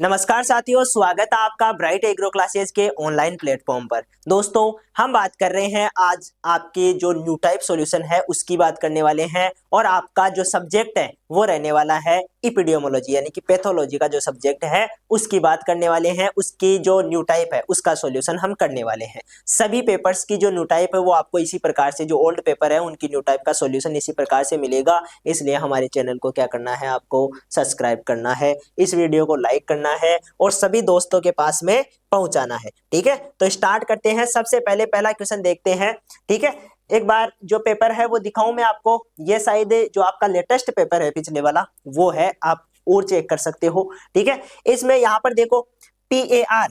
नमस्कार साथियों, स्वागत है आपका ब्राइट एग्रो क्लासेस के ऑनलाइन प्लेटफॉर्म पर। दोस्तों, हम बात कर रहे हैं आज आपके जो न्यू टाइप सॉल्यूशन है उसकी बात करने वाले हैं और आपका जो सब्जेक्ट है वो रहने वाला है इपिडियोमोलॉजी यानी कि पैथोलॉजी का जो सब्जेक्ट है उसकी बात करने वाले हैं। उसकी जो न्यू टाइप है उसका सॉल्यूशन हम करने वाले हैं। सभी पेपर्स की जो न्यू टाइप है वो आपको इसी प्रकार से, जो ओल्ड पेपर है उनकी न्यू टाइप का सॉल्यूशन इसी प्रकार से मिलेगा। इसलिए हमारे चैनल को क्या करना है, आपको सब्सक्राइब करना है, इस वीडियो को लाइक करना है और सभी दोस्तों के पास में पहुंचाना है। ठीक है, तो स्टार्ट करते हैं। सबसे पहले पहला क्वेश्चन देखते हैं। ठीक है, एक बार जो पेपर है वो दिखाऊं मैं आपको। ये शायद जो आपका लेटेस्ट पेपर है पिछले वाला वो है, आप और चेक कर सकते हो। ठीक है, इसमें यहां पर देखो PAR,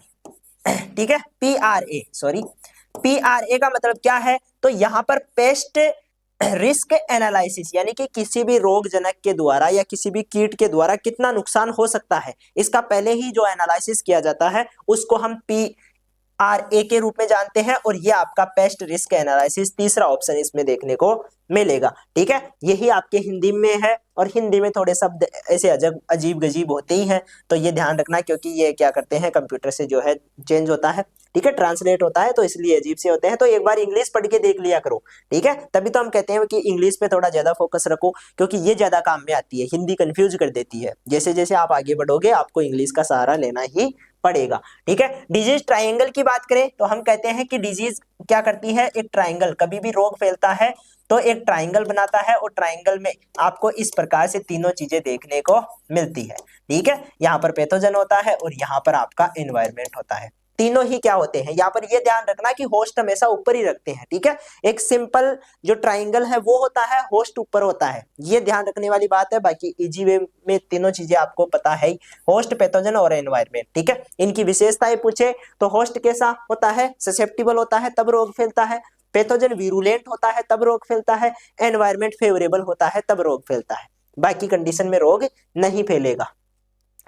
ठीक है, PRA का मतलब क्या है, तो यहां पर पेस्ट रिस्क एनालिसिस यानी कि किसी भी रोग जनक के द्वारा या किसी भी कीट के द्वारा कितना नुकसान हो सकता है, इसका पहले ही जो एनालिसिस किया जाता है उसको हम PRA के रूप में जानते हैं। और ये आपका पेस्ट रिस्क एनालिसिस तीसरा ऑप्शन इसमें देखने को मिलेगा। ठीक है, यही आपके हिंदी में है और हिंदी में थोड़े शब्द ऐसे अजीब गजीब होते ही हैं, तो ये ध्यान रखना, क्योंकि ये क्या करते हैं कंप्यूटर से जो है चेंज होता है। ठीक है, ट्रांसलेट होता है, तो इसलिए अजीब से होते हैं। तो एक बार इंग्लिश पढ़ के देख लिया करो। ठीक है, तभी तो हम कहते हैं कि इंग्लिश पे थोड़ा ज्यादा फोकस रखो, क्योंकि ये ज्यादा काम में आती है। हिंदी कंफ्यूज कर देती है। जैसे जैसे आप आगे बढ़ोगे आपको इंग्लिश का सहारा लेना ही पड़ेगा। ठीक है, डिजीज ट्रायंगल की बात करें तो हम कहते हैं कि डिजीज क्या करती है, एक ट्रायंगल, कभी भी रोग फैलता है तो एक ट्रायंगल बनाता है और ट्रायंगल में आपको इस प्रकार से तीनों चीजें देखने को मिलती है। ठीक है, यहाँ पर पैथोजन होता है और यहाँ पर आपका एनवायरनमेंट होता है। तीनों ही क्या होते हैं, यहाँ पर ये ध्यान रखना कि होस्ट हमेशा ऊपर ही रखते हैं। ठीक है, एक सिंपल जो ट्राइंगल है वो होता है, होस्ट ऊपर होता है, ये ध्यान रखने वाली बात है। बाकी इजी वे में तीनों चीजें आपको पता है, होस्ट, पैथोजन और एनवायरनमेंट। ठीक है, इनकी विशेषताएं पूछे तो होस्ट कैसा होता है, ससेप्टिबल होता है तब रोग फैलता है, पैथोजन वीरुलेंट होता है तब रोग फैलता है, एनवायरनमेंट फेवरेबल होता है तब रोग फैलता है, बाकी कंडीशन में रोग नहीं फैलेगा।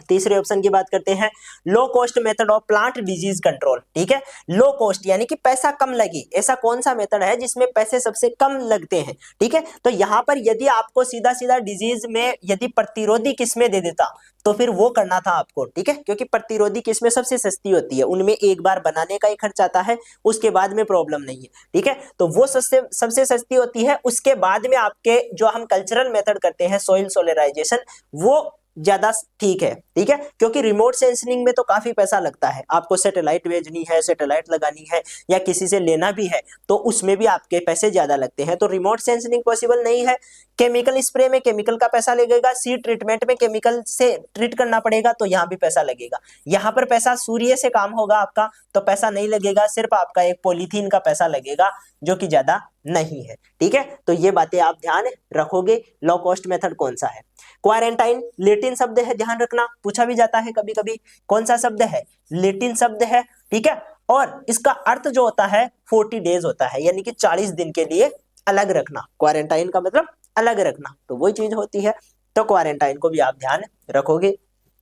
तीसरे ऑप्शन की बात करते हैं, low cost method of plant disease control. ठीक है, लो कॉस्ट यानी कि पैसा कम लगे, ऐसा कौन सा मेथड है जिसमें पैसे सबसे कम लगते हैं। ठीक है, तो यहां पर यदि आपको सीधा सीधा डिजीज में यदि प्रतिरोधी किस्में दे देता तो फिर वो करना था आपको। ठीक है, क्योंकि प्रतिरोधी किस्में सबसे सस्ती होती है, उनमें एक बार बनाने का ही खर्च आता है, उसके बाद में प्रॉब्लम नहीं है। ठीक है, तो वो सबसे सस्ती होती है। उसके बाद में आपके जो हम कल्चरल मेथड करते हैं, सॉइल सोलराइजेशन, वो ज्यादा ठीक है। ठीक है, क्योंकि रिमोट सेंसिंग में तो काफी पैसा लगता है, आपको सैटेलाइट भेजनी है, सैटेलाइट लगानी है या किसी से लेना भी है तो उसमें भी आपके पैसे ज्यादा लगते हैं, तो रिमोट सेंसिंग पॉसिबल नहीं है। केमिकल स्प्रे में केमिकल का पैसा लगेगा, सीड ट्रीटमेंट में केमिकल से ट्रीट करना पड़ेगा तो यहाँ भी पैसा लगेगा। यहाँ पर पैसा सूर्य से काम होगा आपका तो पैसा नहीं लगेगा, सिर्फ आपका एक पॉलीथीन का पैसा लगेगा जो कि ज्यादा नहीं है। ठीक है, तो ये बातें आप ध्यान रखोगे। लो कॉस्ट मेथड कौन सा है, क्वारंटाइन लेटिन शब्द है, ध्यान रखना, पूछा भी जाता है कभी कभी। कौन सा शब्द है, लेटिन शब्द है। ठीक है, और इसका अर्थ जो होता है 40 डेज होता है, यानी कि 40 दिन के लिए अलग रखना। क्वारंटाइन का मतलब अलग रखना, तो वही चीज होती है। तो क्वारंटाइन को भी आप ध्यान रखोगे।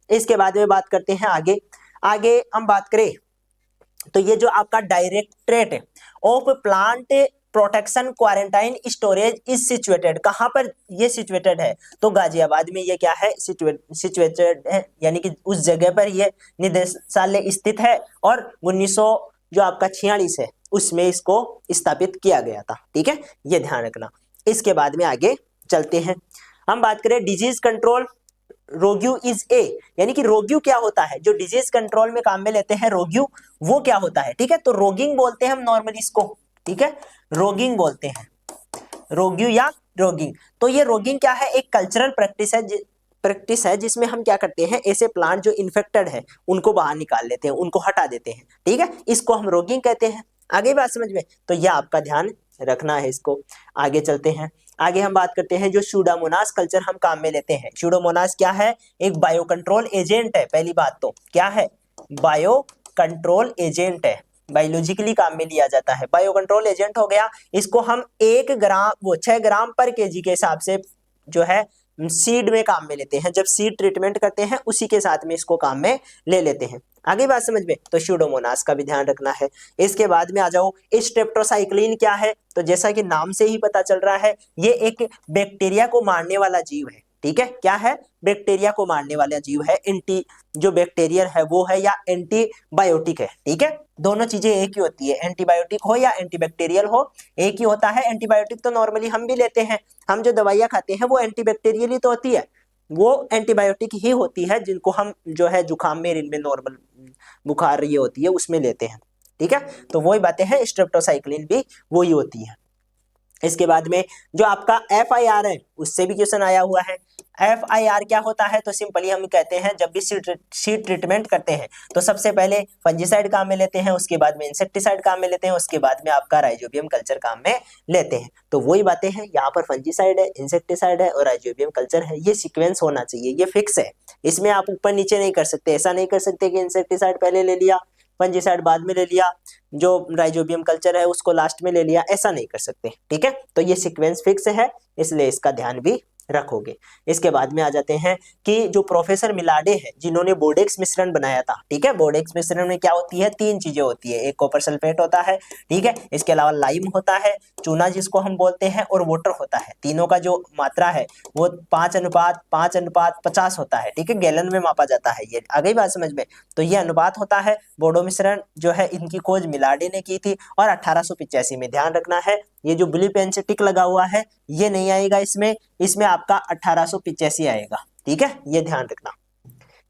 इसके बाद में बात करते हैं आगे। आगे हम बात करें तो ये जो आपका directorate of plant protection quarantine storage is situated, कहां पर ये सिचुएटेड है, तो गाजियाबाद में ये क्या है, सिचुएटेड है, यानी कि उस जगह पर ये निदेशालय स्थित है और 1900 जो आपका 46 है उसमें इसको स्थापित किया गया था। ठीक है, ये ध्यान रखना। इसके बाद में आगे चलते हैं, हम बात करें डिजीज कंट्रोल, रोग्यू इज ए, यानी कि रोग्यू क्या होता है, जो डिजीज कंट्रोल में काम में लेते हैं रोग्यू, वो क्या होता है। ठीक है, तो रोगिंग बोलते हैं हम नॉर्मली इसको। ठीक है, रोगिंग बोलते हैं, रोग्यू या रोगिंग। तो ये रोगिंग क्या है, एक कल्चरल प्रैक्टिस है जिसमें हम क्या करते हैं, ऐसे प्लांट जो इन्फेक्टेड है उनको बाहर निकाल लेते हैं, उनको हटा देते हैं। ठीक है, इसको हम रोगिंग कहते हैं। आगे बात समझ में, तो यह आपका ध्यान रखना है इसको। आगे चलते हैं, आगे हम बात करते हैं जो स्यूडोमोनास कल्चर हम काम में लेते हैं। स्यूडोमोनास क्या है, एक बायो कंट्रोल एजेंट है। पहली बात तो क्या है, बायो कंट्रोल एजेंट है, बायोलॉजिकली काम में लिया जाता है, बायो कंट्रोल एजेंट हो गया। इसको हम 1 ग्राम, वो 6 ग्राम पर केजी के हिसाब से जो है सीड में काम में लेते हैं। जब सीड ट्रीटमेंट करते हैं उसी के साथ में इसको काम में ले लेते हैं। आगे बात समझ में, तो स्यूडोमोनास का भी ध्यान रखना है। इसके बाद में आ जाओ, स्ट्रेप्टोसाइक्लिन क्या है, तो जैसा कि नाम से ही पता चल रहा है ये एक बैक्टीरिया को मारने वाला जीव है। ठीक है, क्या है, बैक्टीरिया को मारने वाला जीव है, एंटी जो बैक्टीरियल है वो है, या एंटीबायोटिक है, ठीक है, दोनों चीजें एक ही होती है, एंटीबायोटिक हो या एंटीबैक्टीरियल हो एक ही होता है। एंटीबायोटिक तो नॉर्मली हम भी लेते हैं, हम जो दवाइयां खाते हैं वो एंटीबैक्टीरियल ही तो होती है, वो एंटीबायोटिक ही होती है जिनको हम जो है जुकाम में, इनमें नॉर्मल बुखार ये होती है उसमें लेते हैं, ठीक है, तो वही बातें हैं, स्ट्रेप्टोसाइक्लिन भी वही होती है। इसके बाद में जो आपका FIR है उससे भी क्वेश्चन आया हुआ है। FIR क्या होता है, तो सिंपली हम कहते हैं जब भी सीड ट्रीटमेंट करते हैं तो सबसे पहले फंजीसाइड काम में लेते हैं, उसके बाद में इंसेक्टिसाइड काम में लेते हैं, उसके बाद में आपका राइजोबियम कल्चर काम में लेते हैं। तो वही बातें हैं, यहाँ पर फंजीसाइड है, इंसेक्टिसाइड है और राइजोबियम कल्चर है, ये सीक्वेंस होना चाहिए, ये फिक्स है, इसमें आप ऊपर नीचे नहीं कर सकते, ऐसा नहीं कर सकते कि इंसेक्टिसाइड पहले ले लिया, फंजीसाइड बाद में ले लिया, जो राइजोबियम कल्चर है उसको लास्ट में ले लिया, ऐसा नहीं कर सकते, ठीक है, तो ये सीक्वेंस फिक्स है, इसलिए इसका ध्यान भी रखोगे। इसके बाद में आ जाते हैं कि जो प्रोफेसर मिलाडे हैं जिन्होंने बोर्डेक्स मिश्रण बनाया था, ठीक है, बोर्डेक्स मिश्रण में क्या होती है, तीन चीजें होती है, एक कॉपर सल्फेट होता है, ठीक है, इसके अलावा लाइम होता है, चूना जिसको हम बोलते हैं, और वाटर होता है, तीनों का जो मात्रा है वो 5:5:50 होता है, ठीक है, गैलन में मापा जाता है, ये आ गई बात समझ में, तो ये अनुपात होता है। बोर्डो मिश्रण जो है इनकी खोज मिलाडे ने की थी और 1885 में, ध्यान रखना है ये जो ब्लू पेन से टिक लगा हुआ है ये नहीं आएगा इसमें, इसमें आपका 1885 आएगा, ठीक है, ये ध्यान रखना।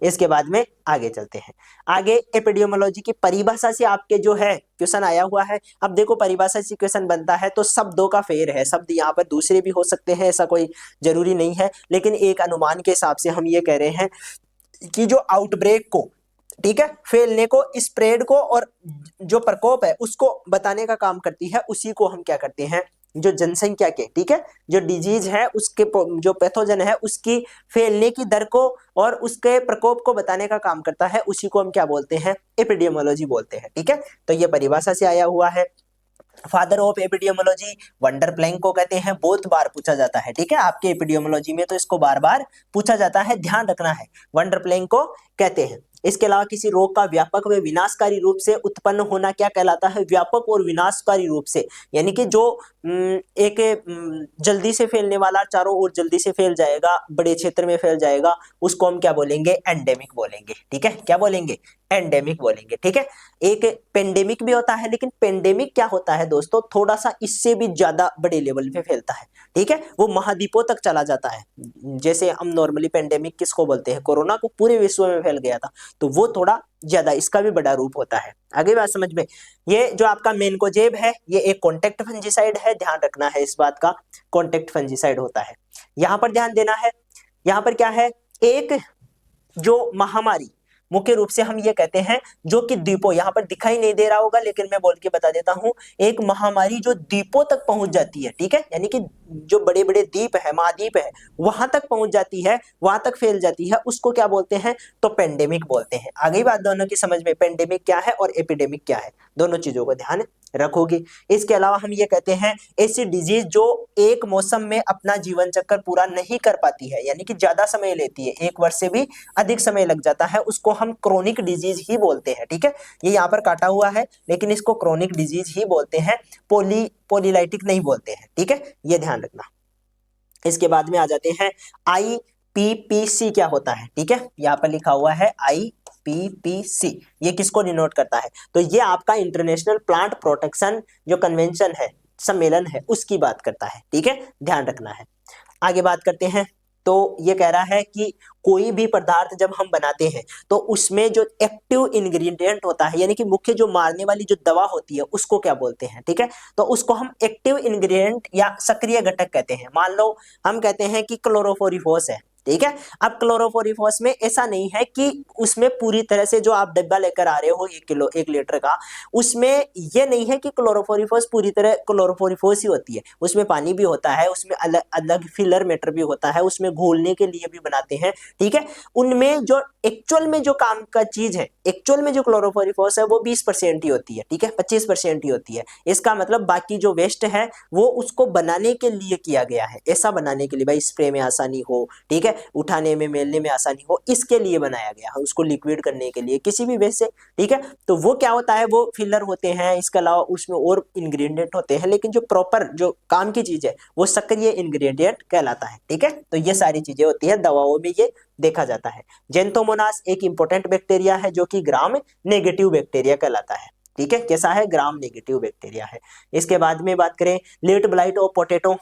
इसके बाद में आगे चलते हैं, आगे एपिडेमियोलॉजी की परिभाषा से आपके जो है क्वेश्चन आया हुआ है। अब देखो परिभाषा से क्वेश्चन बनता है तो शब्दों का फेर है, शब्द यहाँ पर दूसरे भी हो सकते हैं, ऐसा कोई जरूरी नहीं है, लेकिन एक अनुमान के हिसाब से हम ये कह रहे हैं कि जो आउटब्रेक को, ठीक है, फैलने को, स्प्रेड को और जो प्रकोप है उसको बताने का काम करती है, उसी को हम क्या करते हैं, जो जनसंख्या के, ठीक है, जो डिजीज है उसके जो पैथोजन है उसकी फैलने की दर को और उसके प्रकोप को बताने का काम करता है, उसी को हम क्या बोलते हैं, एपिडेमियोलॉजी बोलते हैं, ठीक है, तो ये परिभाषा से आया हुआ है। Father of epidemiology Vander Plank को कहते हैं, बहुत बार पूछा जाता है, ठीक है, आपके एपिडेमियोलॉजी में तो इसको बार बार पूछा जाता है, ध्यान रखना है, वंडर प्लैंक को कहते हैं। इसके अलावा किसी रोग का व्यापक व विनाशकारी रूप से उत्पन्न होना क्या कहलाता है, व्यापक और विनाशकारी रूप से, यानी कि जो एक जल्दी से फैलने वाला, चारों ओर जल्दी से फैल जाएगा, बड़े क्षेत्र में फैल जाएगा, उसको हम क्या बोलेंगे, एंडेमिक बोलेंगे, ठीक है, क्या बोलेंगे, एंडेमिक बोलेंगे, ठीक है। एक पेंडेमिक भी होता है, लेकिन पेंडेमिक क्या होता है दोस्तों, थोड़ा सा इससे भी ज्यादा बड़े लेवल पे फैलता है, ठीक है, वो महाद्वीपों तक चला जाता है, जैसे हम नॉर्मली पेंडेमिक किसको बोलते हैं, कोरोना को पूरे विश्व में फैल गया था, तो वो थोड़ा ज्यादा, इसका भी बड़ा रूप होता है। आगे बात समझ में, ये जो आपका मेनकोजेब है ये एक कॉन्टेक्ट फंजीसाइड है, ध्यान रखना है इस बात का, कॉन्टेक्ट फंजीसाइड होता है। यहां पर ध्यान देना है, यहां पर क्या है, एक जो महामारी, मुख्य रूप से हम ये कहते हैं जो कि द्वीपों, यहां पर दिखाई नहीं दे रहा होगा लेकिन मैं बोल के बता देता हूं, एक महामारी जो द्वीपों तक पहुंच जाती है, ठीक है, यानी कि जो बड़े बड़े द्वीप है, महाद्वीप है, वहां तक पहुंच जाती है, वहां तक फैल जाती है, उसको क्या बोलते हैं, तो पेंडेमिक बोलते हैं। आ गई बात दोनों की समझ में, पेंडेमिक क्या है और एपिडेमिक क्या है, दोनों चीजों को ध्यान रखोगे। इसके अलावा हम ये कहते हैं ऐसी डिजीज जो एक मौसम में अपना जीवन चक्र पूरा नहीं कर पाती है, यानी कि ज्यादा समय लेती है, एक वर्ष से भी अधिक समय लग जाता है, उसको हम क्रोनिक डिजीज ही बोलते हैं, ठीक है, ये यहाँ पर काटा हुआ है लेकिन इसको क्रोनिक डिजीज ही बोलते हैं, पोलीलाइटिक नहीं बोलते हैं, ठीक है, ये ध्यान रखना। इसके बाद में आ जाते हैं IPPC क्या होता है, ठीक है, यहाँ पर लिखा हुआ है IPPC, ये किसको डिनोट करता है, तो ये आपका इंटरनेशनल प्लांट प्रोटेक्शन जो कन्वेंशन है, सम्मेलन है, उसकी बात करता है, ठीक है, ध्यान रखना है। आगे बात करते हैं, तो ये कह रहा है कि कोई भी पदार्थ जब हम बनाते हैं तो उसमें जो एक्टिव इंग्रेडिएंट होता है, यानी कि मुख्य जो मारने वाली जो दवा होती है उसको क्या बोलते हैं, ठीक है, तो उसको हम एक्टिव इंग्रेडिएंट या सक्रिय घटक कहते हैं। मान लो हम कहते हैं कि क्लोरोफोरिफोस है, ठीक है, अब क्लोरोफोरिफोस में ऐसा नहीं है कि उसमें पूरी तरह से जो आप डब्बा लेकर आ रहे हो 1 लीटर का, उसमें ये नहीं है कि क्लोरोफोरिफोस पूरी तरह क्लोरोफोरिफोस ही होती है, उसमें पानी भी होता है, उसमें अलग अलग फिलर मैटर भी होता है, उसमें घोलने के लिए भी बनाते हैं, ठीक है, उनमें जो एक्चुअल में जो काम का चीज है, एक्चुअल में जो क्लोरोफोरिफोस है वो 20% ही होती है, ठीक है, 25% ही होती है, इसका मतलब बाकी जो वेस्ट है वो उसको बनाने के लिए किया गया है, ऐसा बनाने के लिए भाई स्प्रे में आसानी हो, ठीक है, उठाने में मेलने में आसानी हो, इसके लिए बनाया गया है, उसको लिक्विड करने के लिए किसी भी वे से, ठीक है। तो वो क्या होता है, वो फिलर होते हैं, इसके अलावा उसमें और इंग्रेडिएंट होते हैं, लेकिन जो प्रॉपर जो काम की चीज है वो सक्रिय इंग्रेडिएंट कहलाता है, ठीक है। तो ये सारी चीजें होती है दवाओं में, ये देखा जाता है। जेंथोमोनास एक इंपॉर्टेंट बैक्टीरिया है जो कि ग्राम नेगेटिव बैक्टीरिया कहलाता है, ठीक है। कैसा है, ग्राम नेगेटिव बैक्टीरिया है। इसके बाद में बात करें लेट ब्लाइट ऑफ पोटैटो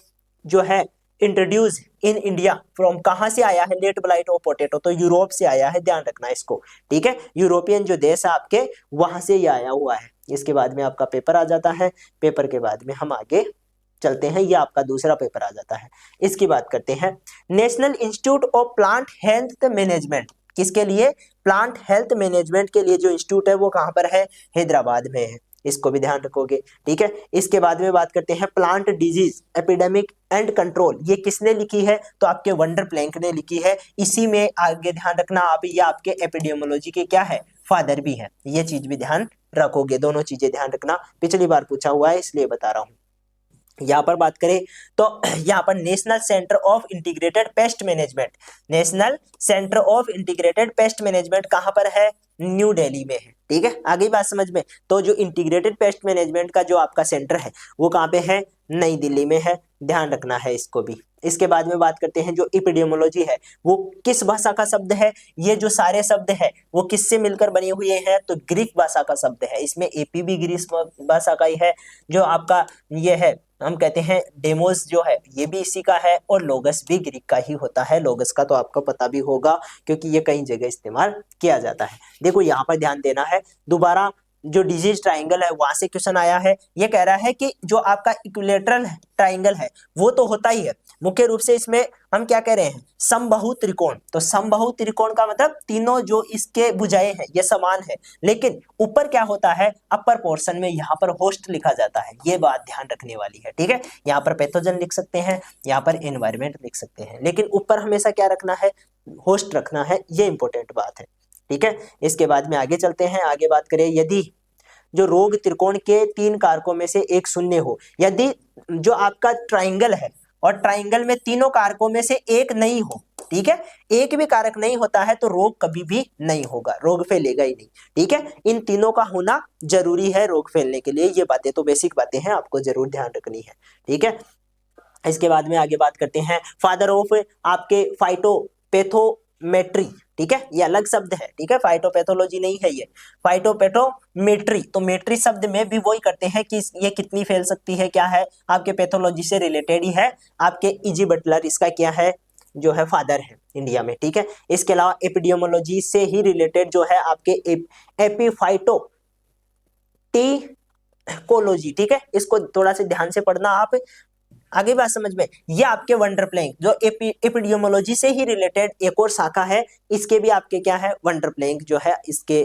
जो है इंट्रोड्यूस इन इंडिया फ्रॉम, कहां से आया है लेट ब्लाइट ऑफ पोटैटो, तो यूरोप से आया है, ध्यान रखना इसको, ठीक है। यूरोपियन जो देश है आपके, वहां से ये आया हुआ है। इसके बाद में आपका पेपर आ जाता है, पेपर के बाद में हम आगे चलते हैं, ये आपका दूसरा पेपर आ जाता है। इसकी बात करते हैं, national institute of plant health management, किसके लिए, प्लांट हेल्थ मैनेजमेंट के लिए जो इंस्टीट्यूट है वो कहां पर है, हैदराबाद में है, इसको भी ध्यान रखोगे, ठीक है। इसके बाद में बात करते हैं plant disease epidemic and control, ये किसने लिखी है, तो आपके वंडर प्लैंक ने लिखी है। इसी में आगे ध्यान रखना आप, ये आपके एपिडेमियोलॉजी के क्या है, फादर भी है, ये चीज भी ध्यान रखोगे, दोनों चीजें ध्यान रखना, पिछली बार पूछा हुआ है इसलिए बता रहा हूं। यहाँ पर बात करें तो यहाँ पर national centre of integrated pest management, national centre of integrated pest management कहाँ पर है, न्यू दिल्ली में है, ठीक है। आगे बात समझ में, तो जो इंटीग्रेटेड पेस्ट मैनेजमेंट का जो आपका सेंटर है वो कहाँ पे है, नई दिल्ली में है, ध्यान रखना है इसको भी। इसके बाद में बात करते हैं जो एपिडेमियोलॉजी है वो किस भाषा का शब्द है, ये जो सारे शब्द है वो किससे मिलकर बने हुए हैं, तो ग्रीक भाषा का शब्द है, इसमें एपी भी ग्रीक भाषा का ही है, जो आपका ये है हम कहते हैं डेमोस जो है ये भी इसी का है, और लोगस भी ग्रीक का ही होता है। लोगस का तो आपको पता भी होगा क्योंकि ये कई जगह इस्तेमाल किया जाता है। देखो यहाँ पर ध्यान देना है, दोबारा जो डिजीज ट्राइंगल है वहां से क्वेश्चन आया है, ये कह रहा है कि जो आपका इक्विलेटरल ट्राइंगल है वो तो होता ही है, मुख्य रूप से इसमें हम क्या कह रहे हैं, समबाहु त्रिकोण, तो समबाहु त्रिकोण का मतलब तीनों जो इसके भुजाएं हैं ये समान है, लेकिन ऊपर क्या होता है, अपर पोर्शन में यहाँ पर होस्ट लिखा जाता है, ये बात ध्यान रखने वाली है, ठीक है। यहाँ पर पैथोजन लिख सकते हैं, यहाँ पर एनवायरमेंट लिख सकते हैं, लेकिन ऊपर हमेशा क्या रखना है, होस्ट रखना है, ये इंपॉर्टेंट बात है, ठीक है। इसके बाद में आगे चलते हैं, आगे बात करें, यदि जो रोग त्रिकोण के 3 कारकों में से एक शून्य हो, यदि जो आपका ट्राइंगल है और ट्राइंगल में तीनों कारकों में से एक नहीं हो, ठीक है, एक भी कारक नहीं होता है तो रोग कभी भी नहीं होगा, रोग फैलेगा ही नहीं, ठीक है। इन तीनों का होना जरूरी है रोग फैलने के लिए, ये बातें तो बेसिक बातें हैं, आपको जरूर ध्यान रखनी है, ठीक है। इसके बाद में आगे बात करते हैं फादर ऑफ आपके फाइटोपैथोमेट्री, ठीक है, ये अलग शब्द है, ठीक है, फाइटोपैथोलॉजी नहीं है ये, फाइटोपैथोमेट्री, तो मेट्री शब्द में भी वही करते हैं कि ये कितनी फैल सकती है, क्या है, आपके पैथोलॉजी से रिलेटेड ही है, आपके इजी बटलर इसका क्या है, जो है फादर है इंडिया में, ठीक है। इसके अलावा एपिडेमियोलॉजी से ही रिलेटेड जो है आपके एपिफाइटोलॉजी, ठीक है, इसको थोड़ा सा ध्यान से पढ़ना आप, आगे बात समझ में, ये आपके वंडर प्लैंक जो एपिडेमियोलॉजी से ही रिलेटेड एक और शाखा है, इसके भी आपके क्या है, वंडर प्लैंक जो है इसके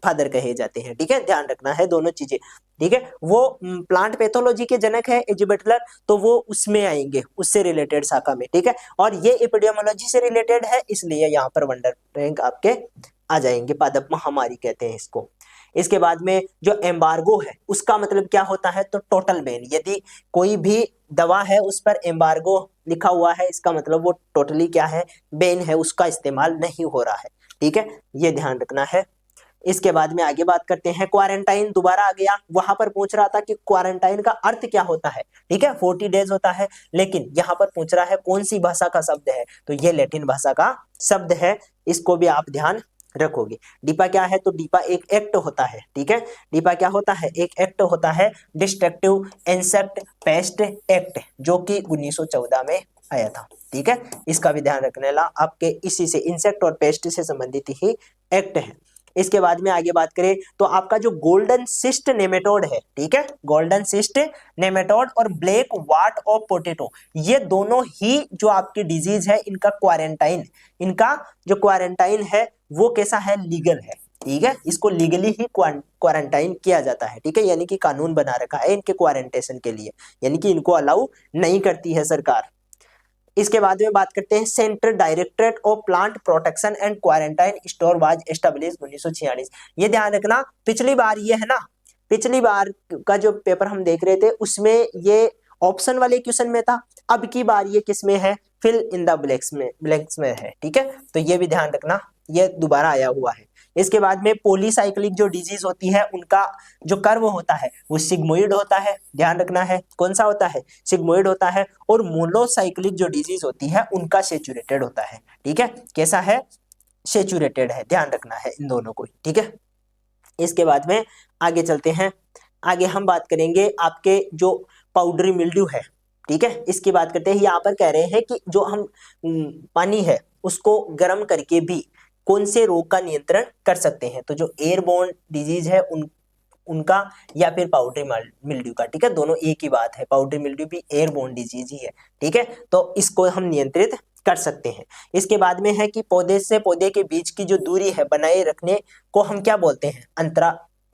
फादर कहे जाते हैं, ठीक है, ध्यान रखना है दोनों चीजें, ठीक है। वो प्लांट पैथोलॉजी के जनक है एजी बटलर, तो वो उसमें आएंगे, उससे रिलेटेड शाखा में, ठीक है, और ये एपिडेमियोलॉजी से रिलेटेड है, इसलिए यहाँ पर वंडर प्लैंक आपके आ जाएंगे, पादप महामारी कहते हैं इसको। इसके बाद में जो एम्बार्गो है उसका मतलब क्या होता है, तो टोटल बैन, यदि कोई भी दवा है उस पर एम्बार्गो लिखा हुआ है, इसका मतलब वो टोटली क्या है, बैन है, उसका इस्तेमाल नहीं हो रहा है, ठीक है, ये ध्यान रखना है। इसके बाद में आगे बात करते हैं क्वारंटाइन, दोबारा आ गया, वहां पर पूछ रहा था कि क्वारंटाइन का अर्थ क्या होता है, ठीक है, 40 डेज होता है, लेकिन यहाँ पर पूछ रहा है कौन सी भाषा का शब्द है, तो ये लैटिन भाषा का शब्द है, इसको भी आप ध्यान रखोगे। डीपा क्या है, तो डीपा एक एक्ट होता है, ठीक है, डीपा क्या होता है, एक एक्ट होता है, डिस्ट्रक्टिव इंसेक्ट पेस्ट एक्ट, जो कि 1914 में आया था, ठीक है, इसका भी ध्यान रखने ला, आपके इसी से इंसेक्ट और पेस्ट से संबंधित ही एक्ट है। इसके बाद में आगे बात करें तो आपका जो गोल्डन सिस्ट नेमेटोड है, ठीक है, गोल्डन सिस्ट नेमेटोड और ब्लैक वाट ऑफ पोटैटो, ये दोनों ही जो आपकी डिजीज है, इनका क्वारंटाइन, इनका जो क्वारंटाइन है वो कैसा है, लीगल है, ठीक है, इसको लीगली ही क्वारंटाइन किया जाता है, ठीक है, यानी कि कानून बना रखा है इनके क्वारंटेशन के लिए, यानी कि इनको अलाउ नहीं करती है सरकार। इसके बाद में बात करते हैं central directorate of plant protection and quarantine store was establish 1946, ये ध्यान रखना, पिछली बार ये है ना, पिछली बार का जो पेपर हम देख रहे थे उसमें ये ऑप्शन वाले क्वेश्चन में था, अब की बार ये किस में है, फिल इन द ब्लैंक्स में है, ठीक है। तो ये भी ध्यान रखना, ये दोबारा आया हुआ है। इसके बाद में पॉलीसाइक्लिक जो डिजीज होती है उनका जो कर्व होता है वो सिग्मोइड होता है, ध्यान रखना है कौन सा होता है, सिग्मोइड होता है। और मोनोसाइक्लिक जो डिजीज होती है उनका सेचुरेटेड होता है, ठीक है। कैसा है, सेचुरेटेड है, ध्यान रखना है इन दोनों को, ठीक है। इसके बाद में आगे चलते हैं, आगे हम बात करेंगे आपके जो पाउडरी मिल्ड्यू है, ठीक है, इसकी बात करते हैं। यहाँ पर कह रहे हैं कि जो हम पानी है उसको गर्म करके भी कौन से रोग का नियंत्रण कर सकते हैं, तो जो एयरबोर्न डिजीज है उनका या फिर पाउडरी मिल्ड्यू का, ठीक है, दोनों एक ही बात है, पाउडरी मिल्ड्यू भी एयरबोर्न डिजीज ही है, ठीक है। तो इसको हम नियंत्रित कर सकते हैं। इसके बाद में है कि पौधे से पौधे के बीच की जो दूरी है बनाए रखने को हम क्या बोलते हैं, अंतरा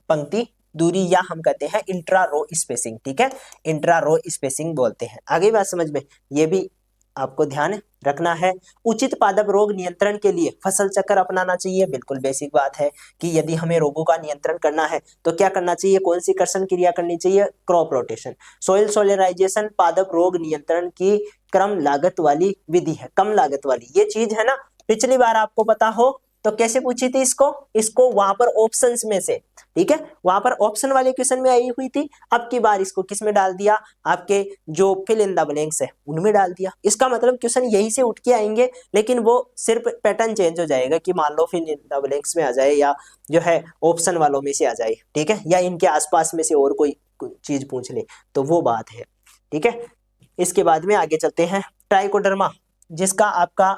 पंक्ति दूरी, या हम कहते हैं इंट्रा रो स्पेसिंग, ठीक है, इंट्रा रो स्पेसिंग बोलते हैं। आगे बात समझ में, ये भी आपको ध्यान रखना है। उचित पादप रोग नियंत्रण के लिए फसल चक्र अपनाना चाहिए, बिल्कुल बेसिक बात है कि यदि हमें रोगों का नियंत्रण करना है तो क्या करना चाहिए, कौन सी कर्षण क्रिया करनी चाहिए, क्रॉप रोटेशन। सोइल सोलराइजेशन पादप रोग नियंत्रण की कम लागत वाली विधि है, कम लागत वाली, ये चीज है ना, पिछली बार आपको पता हो तो कैसे पूछी थी इसको वहां पर ऑप्शंस में से, ठीक है, वहां पर ऑप्शन वाले क्वेश्चन में आई हुई थी। अब की बार इसको किस में डाल दिया, आपके जो फिल इन द ब्लैंक्स है उनमें डाल दिया। इसका मतलब क्वेश्चन यही से उठ के आएंगे, लेकिन वो सिर्फ पैटर्न चेंज हो जाएगा कि मान लो फिल इन द ब्लैंक्स में आ जाए या जो है ऑप्शन वालों में से आ जाए, ठीक है, या इनके आसपास में से और कोई चीज पूछ ले, तो वो बात है, ठीक है। इसके बाद में आगे चलते हैं, ट्राइकोडर्मा जिसका आपका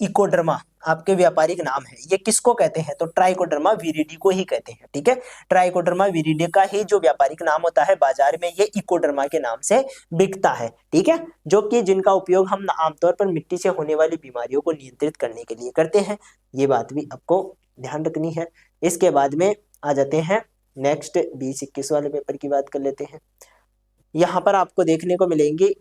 इकोडर्मा आपके व्यापारिक नाम है, ये किसको कहते हैं, तो ट्राइकोडर्मा विरिडी को ही कहते हैं, ठीक है। ट्राइकोडर्मा विरिडी का ही जो व्यापारिक नाम होता है, बाजार में ये इकोडर्मा के नाम से बिकता है, ठीक है, जो कि जिनका उपयोग हम आमतौर पर मिट्टी से होने वाली बीमारियों को नियंत्रित करने के लिए करते हैं। ये बात भी आपको ध्यान रखनी है। इसके बाद में आ जाते हैं नेक्स्ट 20-21 वाले पेपर की बात कर लेते हैं। यहाँ पर आपको देखने को मिलेंगी,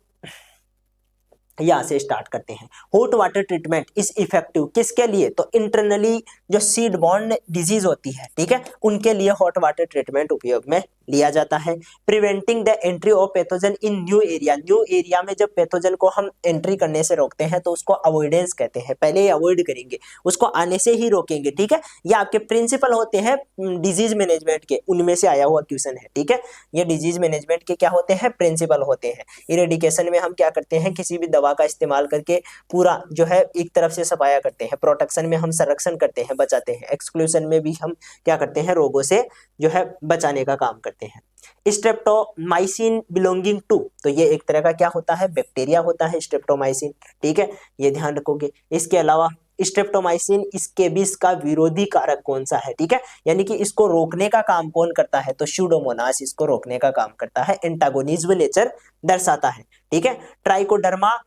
यहाँ से स्टार्ट करते हैं। Hot water treatment is effective किसके लिए, तो इंटरनली जो सीड बॉर्न डिजीज होती है, ठीक है, उनके लिए हॉट वाटर ट्रीटमेंट उपयोग में लिया जाता है। Preventing the entry of pathogen in new area, new area में जब पैथोजन को हम एंट्री करने से रोकते हैं तो उसको अवॉइडेंस कहते हैं, पहले ही अवॉइड करेंगे, उसको आने से ही रोकेंगे, ठीक है। ये आपके प्रिंसिपल होते हैं डिजीज मैनेजमेंट के, उनमें से आया हुआ क्वेश्चन है, ठीक है। ये डिजीज मैनेजमेंट के क्या होते हैं, प्रिंसिपल होते हैं। इरेडिकेशन में हम क्या करते हैं, किसी भी दवा का इस्तेमाल करके पूरा जो है एक तरफ से सफाया करते हैं। प्रोटेक्शन में हम संरक्षण करते हैं, बचाते हैं। एक्सक्लूजन में भी हम क्या करते हैं, रोगों से जो है बचाने का काम करते हैं। स्ट्रेप्टोमाइसिन बिलोंगिंग टू, तो ये एक तरह का क्या होता है, बैक्टीरिया होता है स्ट्रेप्टोमाइसिन, ठीक है, ये ध्यान रखोगे। इसके अलावा स्ट्रेप्टोमाइसिन स्केबिस का विरोधी कारक कौन सा है, ठीक है, यानी कि इसको रोकने का काम कौन करता है, तो स्यूडोमोनास इसको रोकने का काम करता है, एंटागोनिज्म नेचर दर्शाता है, ठीक है। ट्राइकोडर्मा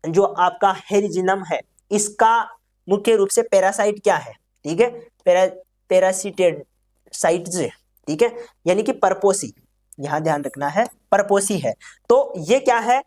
जो आपका हेरिजिनम है, इसका मुख्य रूप से पैरासाइट क्या है, ठीक है, पैरासिटेड साइट्स, ठीक है, यानी कि परपोसी, यहां ध्यान रखना है, परपोसी है। तो ये क्या है,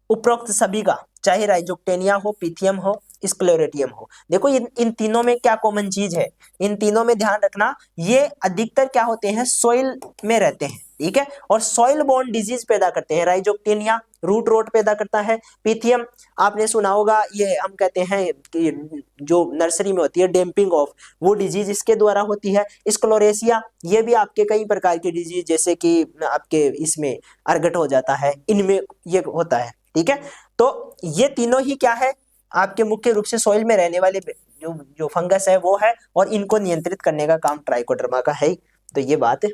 उपरोक्त सभी का, चाहे राइजोक्टेनिया हो, पिथियम हो, स्क्लेरोटियम हो, देखो इन तीनों में क्या कॉमन चीज है, इन तीनों में ध्यान रखना, ये अधिकतर क्या होते हैं, सॉइल में रहते हैं, ठीक है, और सॉइल बोर्न डिजीज पैदा करते हैं। राइजोक्टेनिया रूट रोट पैदा करता है, पिथियम आपने सुना होगा, ये हम कहते हैं कि जो नर्सरी में होती है डैम्पिंग ऑफ, वो डिजीज इसके द्वारा होती है। स्क्लोरेसिया ये भी आपके कई प्रकार के डिजीज, जैसे कि आपके इसमें अर्गट हो जाता है, इनमें ये होता है, ठीक है। तो ये तीनों ही क्या है, आपके मुख्य रूप से सॉइल में रहने वाले जो फंगस है वो है, और इनको नियंत्रित करने का काम ट्राइकोडर्मा का है, तो ये बात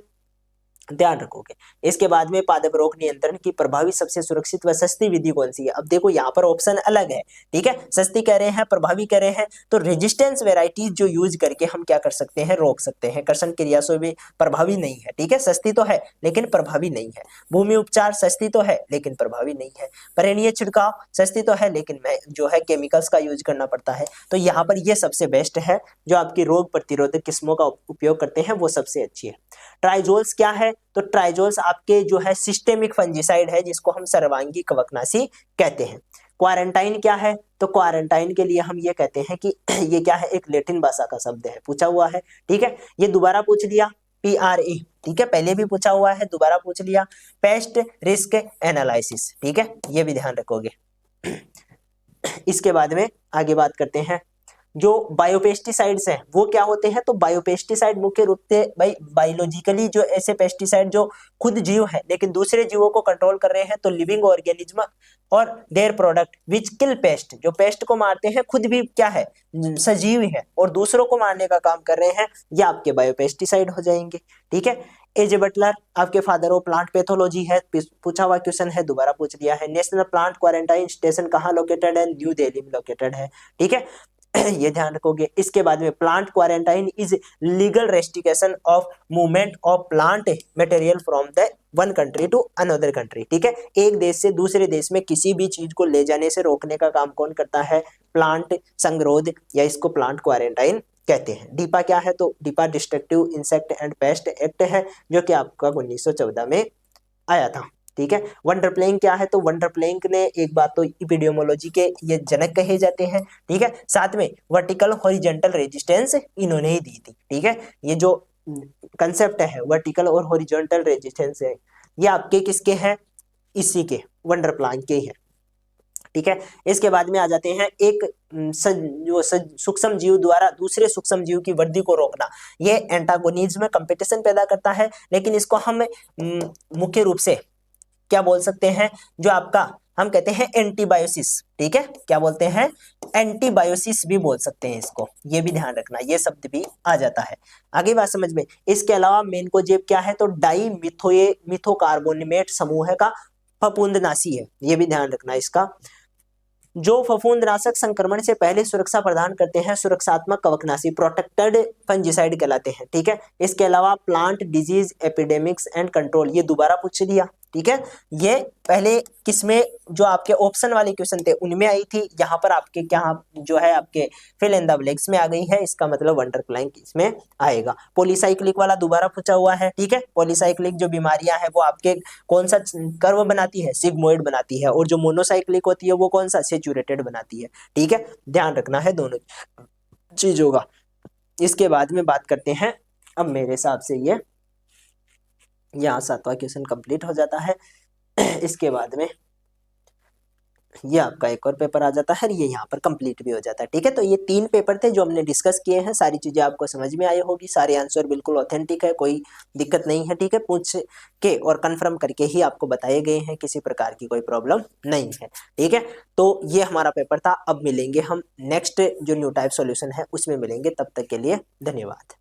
ध्यान रखोगे। इसके बाद में पादप रोग नियंत्रण की प्रभावी सबसे सुरक्षित व सस्ती विधि कौन सी है, अब देखो यहाँ पर ऑप्शन अलग है, ठीक है, सस्ती कह रहे हैं, प्रभावी कह रहे हैं, तो रेजिस्टेंस वेराइटीज जो यूज करके हम क्या कर सकते हैं, रोक सकते हैं। कर्षण क्रिया से भी प्रभावी नहीं है, ठीक है, सस्ती तो है लेकिन प्रभावी नहीं है। भूमि उपचार सस्ती तो है लेकिन प्रभावी नहीं है। पेरेनियल छिड़काव सस्ती तो है लेकिन जो है केमिकल्स का यूज करना पड़ता है। तो यहाँ पर ये सबसे बेस्ट है, जो आपकी रोग प्रतिरोधक किस्मों का उपयोग करते हैं वो सबसे अच्छी है। ट्राइजोल्स क्या है, तो ट्राइजोल्स आपके जो है सिस्टेमिक फंजीसाइड है, जिसको हम सर्वांगी कवकनाशी कहते हैं। क्वारंटाइन क्या है, तो क्वारंटाइन के लिए हम ये कहते हैं कि ये क्या है, एक लैटिन भाषा का शब्द है, पूछा हुआ है, ठीक है, ये दोबारा पूछ लिया, PRE, ठीक है, पहले भी पूछा हुआ है, दोबारा पूछ लिया। पेस्ट रिस्क एनालिसिस, ठीक है, ये भी ध्यान रखोगे। इसके बाद में आगे बात करते हैं, जो बायोपेस्टिसाइड्स हैं वो क्या होते हैं। तो बायोपेस्टिसाइड मुख्य रूप से भाई बायोलॉजिकली जो ऐसे पेस्टिसाइड जो खुद जीव है लेकिन दूसरे जीवों को कंट्रोल कर रहे हैं, तो लिविंग ऑर्गेनिज्म और their product which kill paste, जो पेस्ट को मारते हैं खुद भी क्या है, सजीव है और दूसरों को मारने का काम कर रहे हैं, ये आपके बायोपेस्टिसाइड हो जाएंगे। ठीक है। एजे बटलर आपके फादर ऑफ प्लांट पैथोलॉजी है, पूछा हुआ क्वेश्चन है, दोबारा पूछ लिया है। नेशनल प्लांट क्वारंटाइन स्टेशन कहाँ लोकेटेड है, न्यू दिल्ली में लोकेटेड है। ठीक है, ये ध्यान रखोगे। इसके बाद में plant quarantine is legal restriction of movement of plant material from the one country to another country. ठीक है, एक देश से दूसरे देश में किसी भी चीज को ले जाने से रोकने का काम कौन करता है, प्लांट संगरोध, या इसको प्लांट क्वारंटाइन कहते हैं। डीपा क्या है, तो DIPA destructive insect and pest act है, जो कि आपका 1914 में आया था। ठीक है। वंडर प्लेइंग क्या है, तो वंडर प्लेइंग ने एक बात तो एपिडेमियोलॉजी के ये जनक कहे जाते हैं। ठीक है, साथ में वर्टिकल हॉरिजॉन्टल रेजिस्टेंस इन्होंने ही दी थी। ठीक है, ये जो कंसेप्ट है वर्टिकल और हॉरिजॉन्टल रेजिस्टेंस है, ये आपके किसके हैं, इसी के वंडर प्लाइंग के हैं। ठीक है, इसके बाद में आ जाते हैं एक सूक्ष्म जीव द्वारा दूसरे सूक्ष्म जीव की वृद्धि को रोकना, ये एंटागोनिज्म में कंपटीशन पैदा करता है, लेकिन इसको हम मुख्य रूप से क्या बोल सकते हैं, जो आपका हम कहते हैं एंटीबायोसिस। ठीक है, क्या बोलते हैं, एंटीबायोसिस भी बोल सकते हैं इसको, ये भी ध्यान रखना, ये शब्द भी आ जाता है। आगे बात समझ में। इसके अलावा मेनकोजेब क्या है, तो डाई मिथोकार्बोनेट समूह का फफूंदनाशी है, ये भी ध्यान रखना इसका। जो फफूंदनाशक संक्रमण से पहले सुरक्षा प्रदान करते हैं, सुरक्षात्मक कवकनाशी प्रोटेक्टेड फंजिसाइड कहलाते हैं। ठीक है, इसके अलावा plant disease epidemics and control, ये दोबारा पूछ लिया। ठीक है, ये पहले किसमें जो आपके ऑप्शन वाले क्वेश्चन थे उनमें आई थी, यहाँ पर आपके क्या जो है आपके फिल इन द ब्लैंक्स में आ गई है, इसका मतलब वंडर प्लाइंग इसमें आएगा। पॉलीसाइक्लिक वाला दोबारा पूछा हुआ है। ठीक है, पॉलीसाइक्लिक जो बीमारियां है वो आपके कौन सा कर्व बनाती है, सिग्मोइड बनाती है, और जो मोनोसाइक्लिक होती है वो कौन सा, सेचुरेटेड बनाती है। ठीक है, ध्यान रखना है दोनों चीजों का। इसके बाद में बात करते हैं, अब मेरे हिसाब से ये यहाँ 7वां क्वेश्चन कंप्लीट हो जाता है। इसके बाद में ये आपका एक और पेपर आ जाता है, ये यहाँ पर कंप्लीट भी हो जाता है। ठीक है, तो ये 3 पेपर थे जो हमने डिस्कस किए हैं, सारी चीजें आपको समझ में आई होगी, सारे आंसर बिल्कुल ऑथेंटिक है, कोई दिक्कत नहीं है। ठीक है, पूछ के और कंफर्म करके ही आपको बताए गए हैं, किसी प्रकार की कोई प्रॉब्लम नहीं है। ठीक है, तो ये हमारा पेपर था। अब मिलेंगे हम नेक्स्ट जो न्यू टाइप सॉल्यूशन है उसमें मिलेंगे, तब तक के लिए धन्यवाद।